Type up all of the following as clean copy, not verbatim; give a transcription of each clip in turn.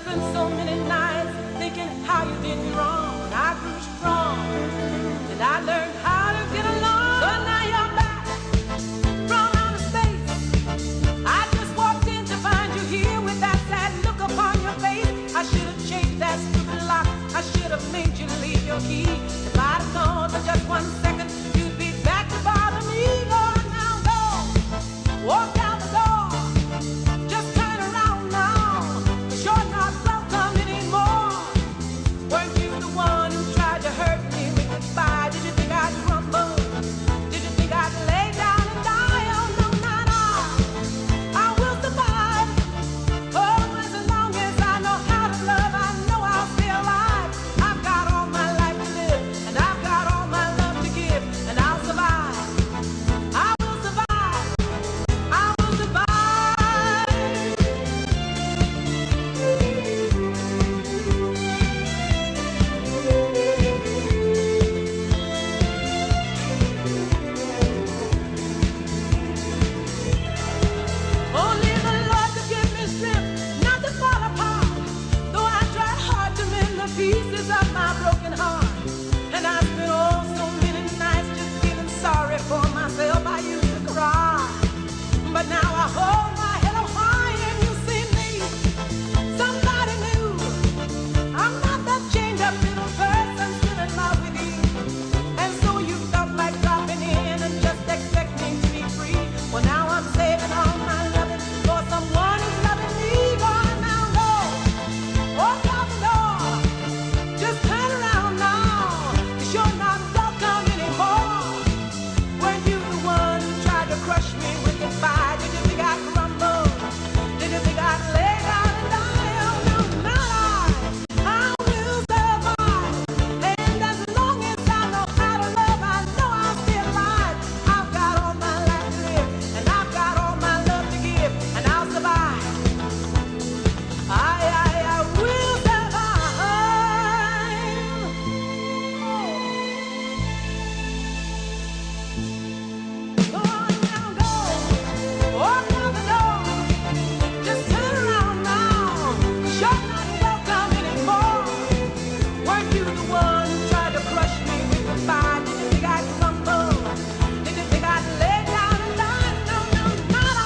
spent so many nights thinking how you did me wrong. I grew strong and I learned how to get along. So now you're back from outer space. I just walked in to find you here with that sad look upon your face. I should have changed that stupid lock. I should have made you leave your key. If I'd have known for just 1 second, you'd be back to bother me. Go on now, go. Walk down the door. Just turn around now. You're not welcome anymore. Weren't you the one who tried to hurt me with goodbye? Did you think I'd crumble? Did you think I'd lay down and die? Oh no, not I will survive. Oh, as long as I know how to love, I know I'll stay alive. I've got all my life to live, and I've got all my love to give, and I'll survive. I will survive. I will survive. Only the Lord could give me strength not to fall apart. Though I tried hard to mend the pieces of my broken heart. And I spent oh so many nights just feeling sorry for myself. I used to cry, but now I hold my head up high and you see me. Somebody new. I'm not that chained up little person still in love with you. And so you felt like dropping in and just expecting to be free. Well, now I'm saving all my loving for someone who's loving me. Go on now, go. Walk out the door. Just turn around now. 'Cause you're not welcome anymore. Weren't you the one who tried to crush me with goodbye? Did you think I'd crumble? Did you think I'd lay down and die? Oh no, not I will survive. And as long as I know how to love, I know I'll stay alive. I've got all my life to live, and I've got all my love to give, and I'll survive. I will survive. Go on now, go. Walk out the door. Just turn around now. 'Cause you're not welcome anymore. Weren't you the one who tried to crush me with goodbye? Did you think I'd crumble? Did you think I'd lay down and die? No, no, not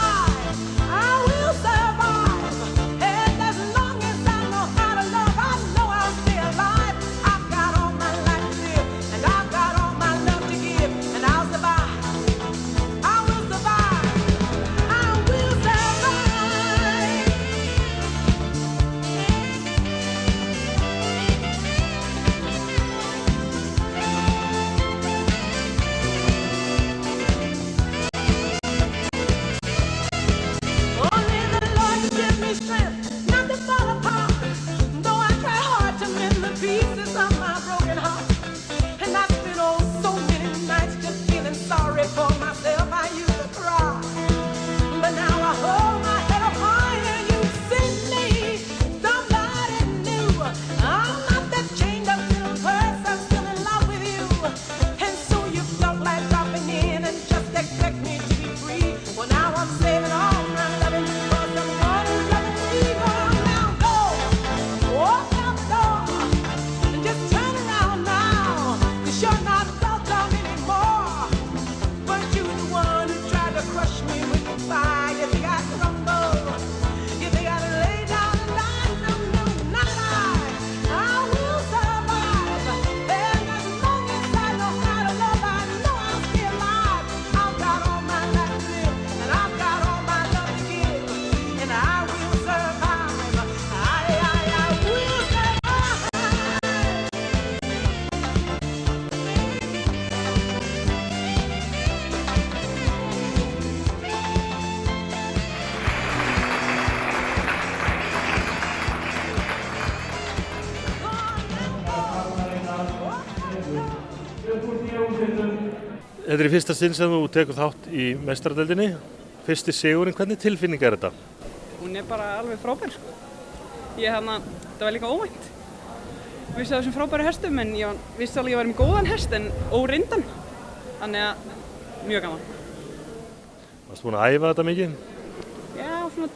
I will survive. And as long as I know how to love, I know I'll stay alive. I've got all my life to live, and I've got all my love to give, and I'll survive. I will survive. I will survive. Only the Lord could give me strength not to fall apart. Though I try hard to mend the pieces of my broken heart. And I spent oh so many nights just feeling sorry for myself. I used to cry, but now I hold my head up high and you see me. Somebody new. I'm not that chained up little person still in love with you. And so you felt like dropping in and just expect me to be free. Well, now I'm saving all my loving for someone who's loving me. Go on now, go. Walk out the door and just turn around now. 'Cause you're not welcome anymore. Weren't you the one who tried to crush me with goodbye? You think I'd crumble? You think I'd lay down and die? No, no, not I will survive. And as long as I know how to love, I know I'll stay alive. I've got all my life to live, and I've got all my love to give, and I will survive. I will survive. Þetta er í fyrsta sinn sem þú tekur þátt í meistaradeildinni. Fyrsti sigurinn, hvernig tilfinning er þetta? Hún er bara alveg frábær sko. Það var líka óvænt. Vissi þessum frábæru hestum en ég vissi alveg að ég var með góðan hest en óreyndan. Þannig að mjög gaman. Varstu búin að æfa þetta mikið? Já, svona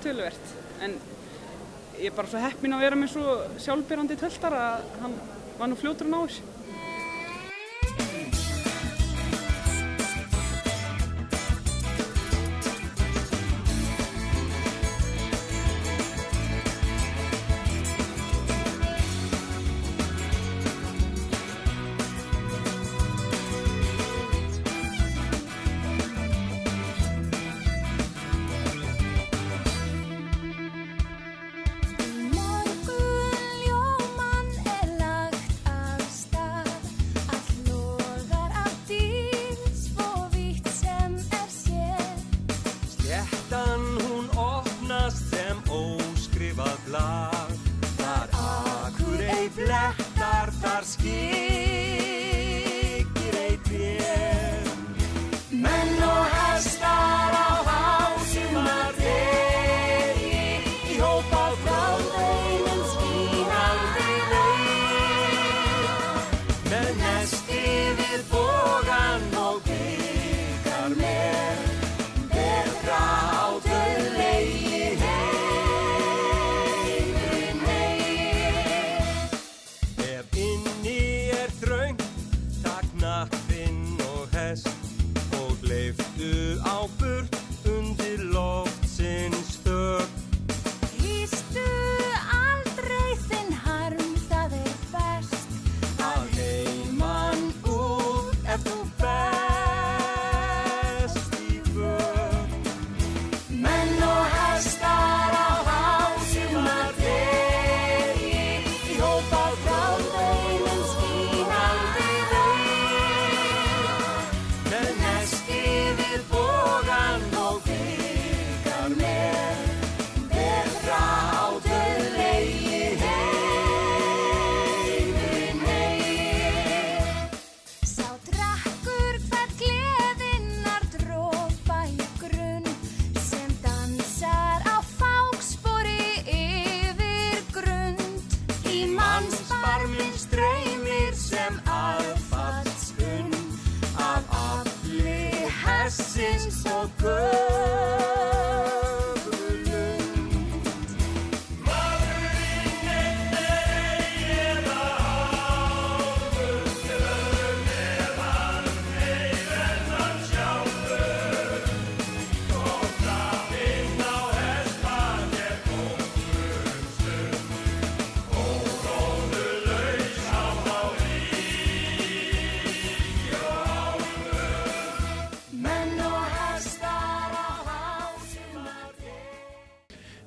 töluvert. En ég er bara svo heppin að vera með svo sjálfbyrjandi töltar að hann var nú fljótur að ná þessu.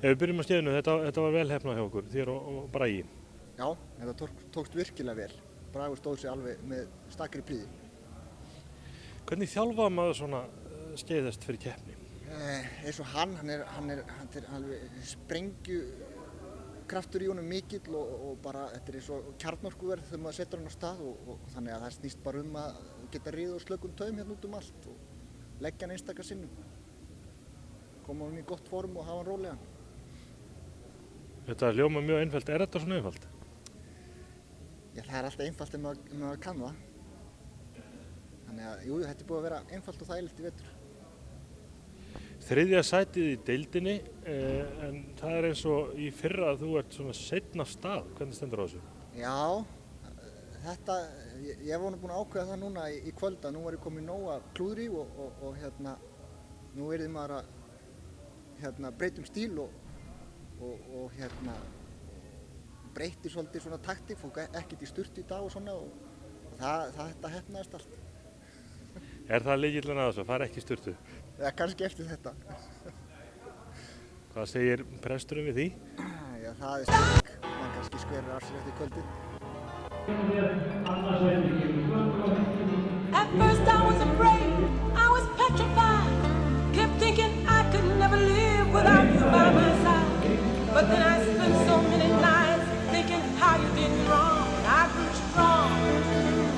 Ef við byrjum á skeiðinu, þetta var vel heppnað hjá okkur, þér og Bragi. Já, þetta tókst virkilega vel. Bragur stóð sig alveg með stakri prýði. Hvernig þjálfaði maður svona skeiðhest fyrir keppni? Eins og hann er alveg sprengju kraftur í honum mikill og bara þetta er eins og kjarnorkuverð þegar maður setur hann á stað og þannig að það snýst bara að geta riðið og slökum taum hérna út allt og leggja hann einstaka sinnum. Koma hann í gott form og hafa hann rólegan. Þetta hljómar mjög einfalt. Er þetta svona einfalt? Já, það er alltaf einfalt ef maður kann það. Þannig að, jú, þetta er búið að vera einfalt og þægilegt í vetur. Þriðja sætið í deildinni, en það er eins og í fyrra að þú ert svona seinna af stað. Hvernig stendur á þessu? Já, þetta, ég var nú búinn að ákveða það núna í kvöld að nú var ég komið nóg af klúðri og hérna, nú yrði maður að breyta stíl og hérna breytti svolítið svona taktík, fók ekkert í sturtu í dag og svona og þetta heppnaðist allt. Er það lykillinn að þessu, að fara ekki í sturtu? Já, kannski eftir þetta. Hvað segir presturinn við því? Já, það er styrk, maður kannski skverir af sér eftir kvöldið. At first I was afraid, I was petrified, kept thinking I could never live without you by my side. But then I spent so many nights thinking how you did me wrong. I grew strong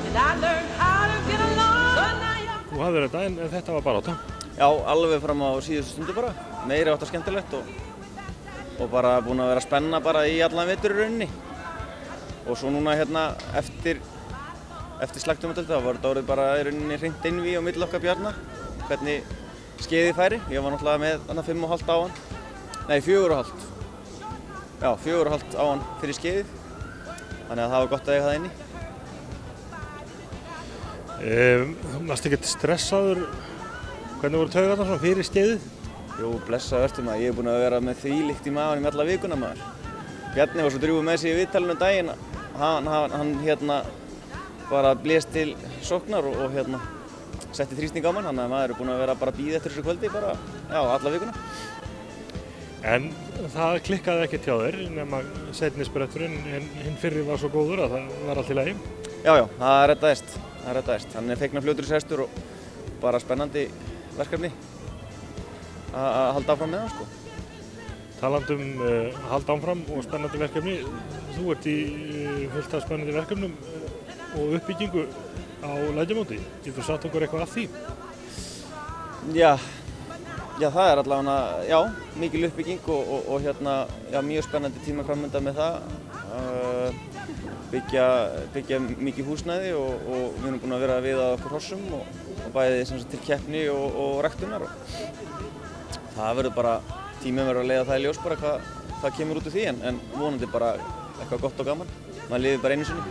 and I learned how to get along. So now you're... Þú hafðir þetta en þetta var barátta? Já, alveg fram á síðustu stundu bara. Meiri átt að skemmtilegt og bara búin að vera spenna bara í allan vetur í rauninni. Og svo núna hérna eftir slagtumöldið þá var þetta orðið bara í rauninni hreint einvígi á milli okkar Bjarna. Hvernig skeiðið færi. Ég var náttúrulega með þarna 5,5 á hann. Nei, 4,5. já, 4,5 á hann fyrir skeiðið. Þannig að það var gott að eiga það inni. Varstu ekkert stressaður? Hvernig voru taugarnar svona fyrir skeiðið? Jú, blessaður vertu maður. Ég hef búinn að vera með þvílíkt í maganum alla vikuna maður. Bjarni var svo drjúgur með sig í viðtalinu daginn. Hann bara blés til sóknar og setti þrýsting á mann. Þannig að maður er búinn að vera bara að bíða eftir þessu kvöldi bara, já, alla vikuna. En það klikkaði ekkert hjá þér nema seinni spretturinn en hinn fyrri var svo góður að það var allt í lagi? Já, það reddaðist. Hann er feikna fljótur þessi hestur og bara spennandi verkefni að halda áfram með hann, sko. Talandi halda áfram og spennandi verkefni, þú ert í fullt af spennandi verkefnum og uppbyggingu á lækjamóti. Getur sagt okkur eitthvað af því? Já, það er allavega, já, mikil uppbygging og mjög spennandi tíma framundan með það. Byggja mikið húsnæði og við erum búin að vera við að okkur hrossum og bæði til keppni og ræktunar. Það verður bara, tíminn verður að leiða það í ljós bara hvað kemur út úr því en vonandi bara eitthvað gott og gaman. Maður lifir bara einu sinni.